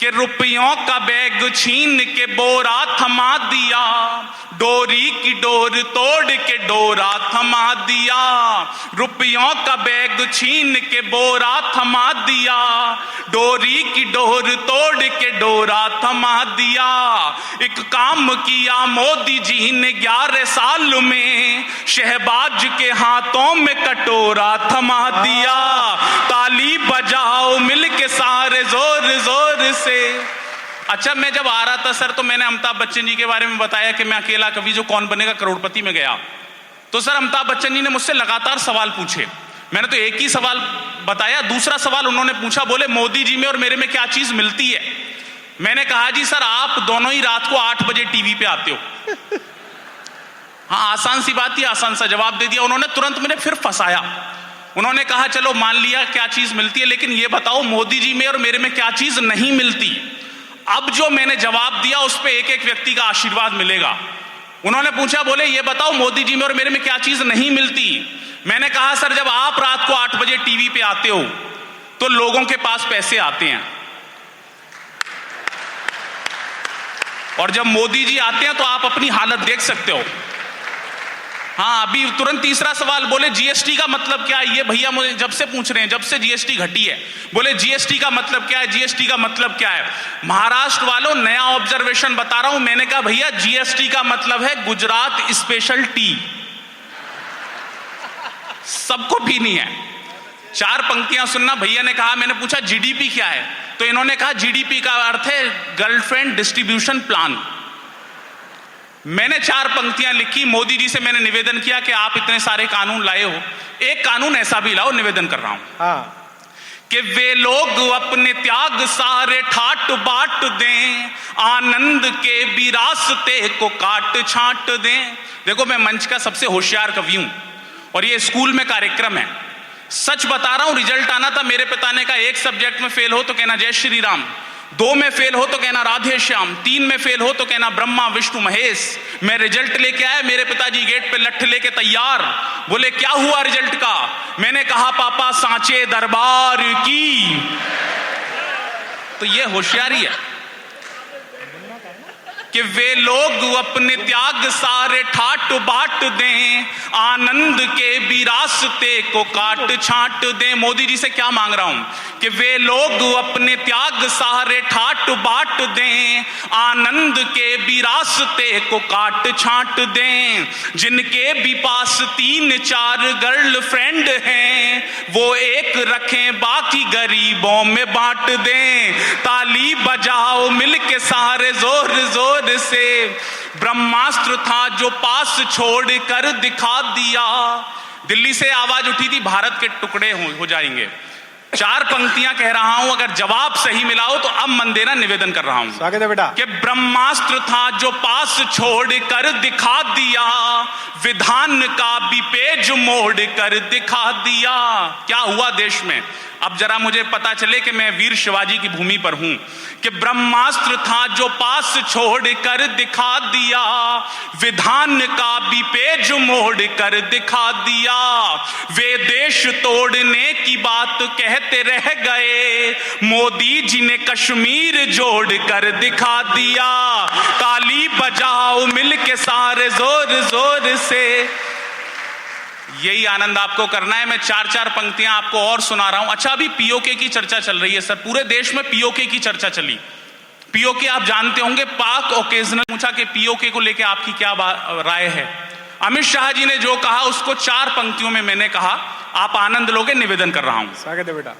कि रुपयों का बैग छीन के बोरा थमा दिया, डोरी की डोर तोड़ के डोरा थमा दिया। रुपयों का बैग छीन के बोरा थमा दिया, डोरी की डोर तोड़ के डोरा थमा दिया। एक काम किया मोदी जी ने 11 साल में, शहबाज के हाथों में कटोरा थमा दिया। ताली बजाओ मिलके सारे जोर जोर से। अच्छा, मैं जब आ रहा था सर तो मैंने अमिताभ बच्चन जी के बारे में बताया कि मैं अकेला कवि जो कौन बनेगा करोड़पति में गया, तो सर अमिताभ बच्चन जी ने मुझसे लगातार सवाल पूछे। मैंने तो एक ही सवाल बताया, दूसरा सवाल उन्होंने पूछा, बोले मोदी जी में और मेरे में क्या चीज मिलती है। मैंने कहा जी सर आप दोनों ही रात को 8 बजे टीवी पे आते हो। हाँ, आसान सी बात थी, आसान सा जवाब दे दिया उन्होंने। तुरंत मैंने फिर फंसाया। उन्होंने कहा चलो मान लिया क्या चीज मिलती है, लेकिन ये बताओ मोदी जी में और मेरे में क्या चीज नहीं मिलती। अब जो मैंने जवाब दिया उस पे एक एक व्यक्ति का आशीर्वाद मिलेगा। उन्होंने पूछा, बोले ये बताओ मोदी जी में और मेरे में क्या चीज नहीं मिलती। मैंने कहा सर जब आप रात को 8 बजे टीवी पे आते हो तो लोगों के पास पैसे आते हैं, और जब मोदी जी आते हैं तो आप अपनी हालत देख सकते हो। हाँ, अभी तुरंत तीसरा सवाल, बोले जीएसटी का मतलब क्या है। ये भैया मुझे जब से पूछ रहे हैं, जब से जीएसटी घटी है, बोले जीएसटी का मतलब क्या है, जीएसटी का मतलब क्या है। महाराष्ट्र वालों नया ऑब्जर्वेशन बता रहा हूं। मैंने कहा भैया जीएसटी का मतलब है गुजरात स्पेशल टी, सबको पीनी है। 4 पंक्तियां सुनना। भैया ने कहा, मैंने पूछा जीडीपी क्या है, तो इन्होंने कहा जीडीपी का अर्थ है गर्लफ्रेंड डिस्ट्रीब्यूशन प्लान। मैंने 4 पंक्तियां लिखी। मोदी जी से मैंने निवेदन किया कि आप इतने सारे कानून लाए हो, एक कानून ऐसा भी लाओ, निवेदन कर रहा हूं। हाँ। कि वे लोग अपने त्याग सारे ठाट बाट दें, आनंद के भी रास्ते को काट छाट दें। देखो मैं मंच का सबसे होशियार कवि हूं और ये स्कूल में कार्यक्रम है। सच बता रहा हूं, रिजल्ट आना था मेरे पिता ने कहा 1 सब्जेक्ट में फेल हो तो कहना जय श्री राम, 2 में फेल हो तो कहना राधे श्याम, 3 में फेल हो तो कहना ब्रह्मा विष्णु महेश। मैं रिजल्ट लेके आया, मेरे पिताजी गेट पे लठ लेके तैयार। बोले क्या हुआ रिजल्ट का। मैंने कहा पापा सांचे दरबार की। तो ये होशियारी है कि वे लोग अपने त्याग सारे ठाट बाट दें, आनंद के भी रास्ते को काट छाट दें। मोदी जी से क्या मांग रहा हूं कि वे लोग अपने त्याग सारे ठाट बाट दें, आनंद के भी रास्ते को काट छाट दें। जिनके भी पास 3-4 गर्लफ्रेंड हैं, वो एक रखें बाकी गरीबों में बांट दें। ताली बजाओ मिलके सारे जोर जोर से। ब्रह्मास्त्र था जो पास छोड़ कर दिखा दिया। दिल्ली से आवाज उठी थी भारत के टुकड़े हो जाएंगे। 4 पंक्तियां कह रहा हूं, अगर जवाब सही मिलाओ तो अब मन देना, निवेदन कर रहा हूं। स्वागत है बेटा। कि ब्रह्मास्त्र था जो पास छोड़ कर दिखा दिया, विधान का भी पेज मोड़ कर दिखा दिया। क्या हुआ देश में, अब जरा मुझे पता चले कि मैं वीर शिवाजी की भूमि पर हूं। कि ब्रह्मास्त्र था जो पास छोड़ कर दिखा दिया, विधान का भी पेज मोड़ कर दिखा दिया। वे देश तोड़ने की बात कहते रह गए, मोदी जी ने कश्मीर जोड़ कर दिखा दिया। ताली बजाओ मिलके सारे जोर जोर से। यही आनंद आपको करना है। मैं 4-4 पंक्तियां आपको और सुना रहा हूं। अच्छा, अभी पीओके की चर्चा चल रही है सर, पूरे देश में पीओके की चर्चा चली। पीओके आप जानते होंगे, पाक ओकेजनल। पूछा कि पीओके को लेकर आपकी क्या राय है। अमित शाह जी ने जो कहा उसको 4 पंक्तियों में मैंने कहा, आप आनंद लोगे, निवेदन कर रहा हूं। स्वागत है बेटा।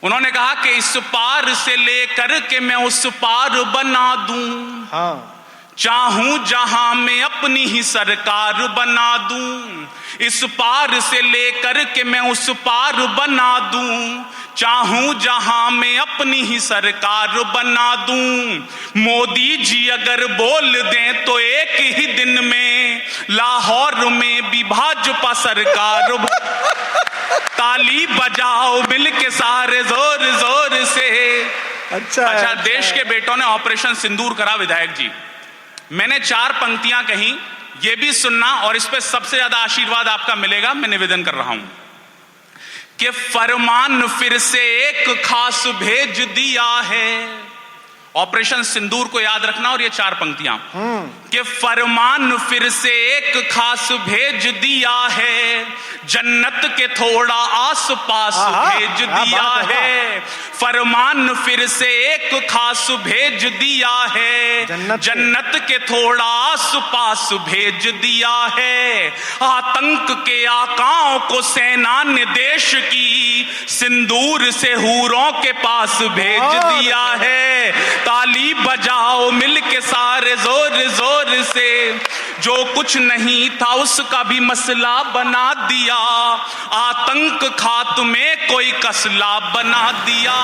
उन्होंने कहा कि इस पार से लेकर के मैं उस पार बना दूं, हाँ। चाहूं जहां मैं अपनी ही सरकार बना दूं। इस पार से लेकर के मैं उस पार बना दूं, चाहूं जहां मैं अपनी ही सरकार बना दूं। मोदी जी अगर बोल दें तो एक ही दिन में लाहौर में भी भाजपा सरकार। ताली बजाओ मिलके सारे जोर जोर से। अच्छा, देश के बेटों ने ऑपरेशन सिंदूर करा विधायक जी। मैंने 4 पंक्तियां कही, ये भी सुनना, और इस पे सबसे ज्यादा आशीर्वाद आपका मिलेगा। मैं निवेदन कर रहा हूं कि फरमान फिर से एक खास भेज दिया है, ऑपरेशन सिंदूर को याद रखना और ये 4 पंक्तियां कि फरमान फिर से एक खास भेज दिया है, जन्नत के थोड़ा आस पास भेज दिया है। फरमान फिर से एक खास भेज दिया है, जन्नत के थोड़ा आस पास भेज दिया है। आतंक के आकाओं को सेना ने देश की सिंदूर से हूरों के पास भेज दिया है। ताली बजाओ मिलके सारे जोर जोर से, जो कुछ नहीं था उसका भी मसला बना दिया। आतंक खात्मे कोई कसला बना दिया।